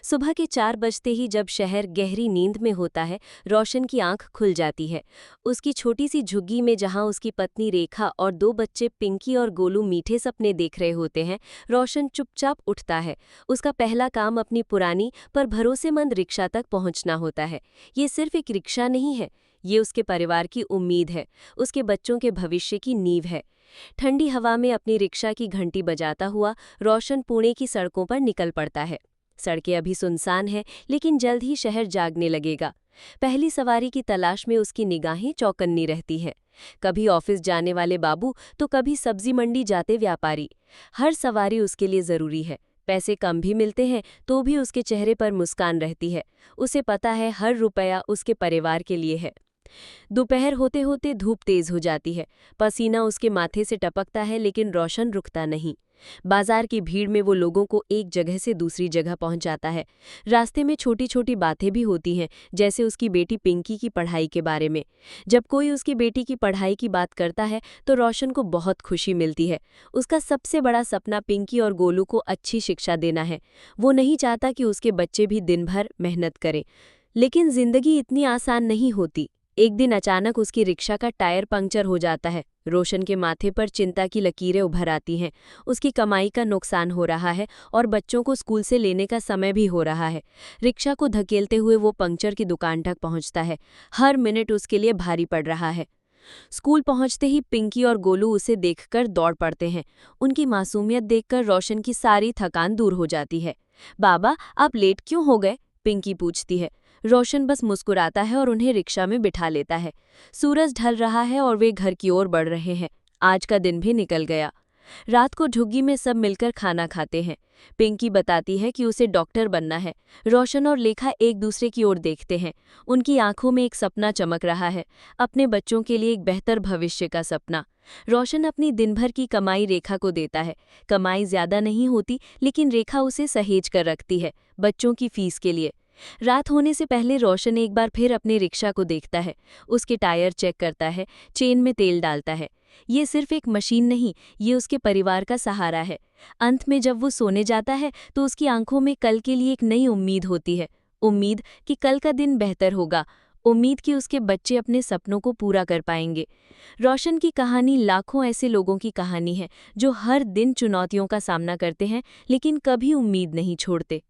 सुबह के 4 बजते ही जब शहर गहरी नींद में होता है, रोशन की आंख खुल जाती है। उसकी छोटी सी झुग्गी में जहां उसकी पत्नी रेखा और 2 बच्चे पिंकी और गोलू मीठे सपने देख रहे होते हैं, रोशन चुपचाप उठता है। उसका पहला काम अपनी पुरानी पर भरोसेमंद रिक्शा तक पहुंचना होता है। ये सिर्फ एक रिक्शा नहीं है, ये उसके परिवार की उम्मीद है, उसके बच्चों के भविष्य की नींव है। ठंडी हवा में अपनी रिक्शा की घंटी बजाता हुआ रोशन पुणे की सड़कों पर निकल पड़ता है। सड़कें अभी सुनसान हैं, लेकिन जल्द ही शहर जागने लगेगा। पहली सवारी की तलाश में उसकी निगाहें चौकन्नी रहती हैं। कभी ऑफिस जाने वाले बाबू तो कभी सब्जी मंडी जाते व्यापारी। हर सवारी उसके लिए जरूरी है। पैसे कम भी मिलते हैं तो भी उसके चेहरे पर मुस्कान रहती है। उसे पता है हर रुपया उसके परिवार के लिए है। दोपहर होते होते धूप तेज हो जाती है। पसीना उसके माथे से टपकता है, लेकिन रोशन रुकता नहीं। बाजार की भीड़ में वो लोगों को एक जगह से दूसरी जगह पहुंचाता है। रास्ते में छोटी छोटी बातें भी होती हैं, जैसे उसकी बेटी पिंकी की पढ़ाई के बारे में। जब कोई उसकी बेटी की पढ़ाई की बात करता है तो रोशन को बहुत खुशी मिलती है। उसका सबसे बड़ा सपना पिंकी और गोलू को अच्छी शिक्षा देना है। वो नहीं चाहता कि उसके बच्चे भी दिन भर मेहनत करें। लेकिन जिंदगी इतनी आसान नहीं होती। एक दिन अचानक उसकी रिक्शा का टायर पंक्चर हो जाता है। रोशन के माथे पर चिंता की लकीरें उभर आती हैं। उसकी कमाई का नुकसान हो रहा है और बच्चों को स्कूल से लेने का समय भी हो रहा है। रिक्शा को धकेलते हुए वो पंक्चर की दुकान तक पहुंचता है। हर मिनट उसके लिए भारी पड़ रहा है। स्कूल पहुंचते ही पिंकी और गोलू उसे देखकर दौड़ पड़ते हैं। उनकी मासूमियत देखकर रोशन की सारी थकान दूर हो जाती है। बाबा, आप लेट क्यों हो गए? पिंकी पूछती है। रोशन बस मुस्कुराता है और उन्हें रिक्शा में बिठा लेता है। सूरज ढल रहा है और वे घर की ओर बढ़ रहे हैं। आज का दिन भी निकल गया। रात को झुग्गी में सब मिलकर खाना खाते हैं। पिंकी बताती है कि उसे डॉक्टर बनना है। रोशन और लेखा एक दूसरे की ओर देखते हैं। उनकी आंखों में एक सपना चमक रहा है, अपने बच्चों के लिए एक बेहतर भविष्य का सपना। रोशन अपनी दिन भर की कमाई रेखा को देता है। कमाई ज्यादा नहीं होती, लेकिन रेखा उसे सहेज कर रखती है, बच्चों की फीस के लिए। रात होने से पहले रोशन एक बार फिर अपनी रिक्शा को देखता है। उसके टायर चेक करता है, चेन में तेल डालता है। ये सिर्फ एक मशीन नहीं, ये उसके परिवार का सहारा है। अंत में जब वो सोने जाता है तो उसकी आंखों में कल के लिए एक नई उम्मीद होती है। उम्मीद कि कल का दिन बेहतर होगा। उम्मीद कि उसके बच्चे अपने सपनों को पूरा कर पाएंगे। रोशन की कहानी लाखों ऐसे लोगों की कहानी है जो हर दिन चुनौतियों का सामना करते हैं, लेकिन कभी उम्मीद नहीं छोड़ते।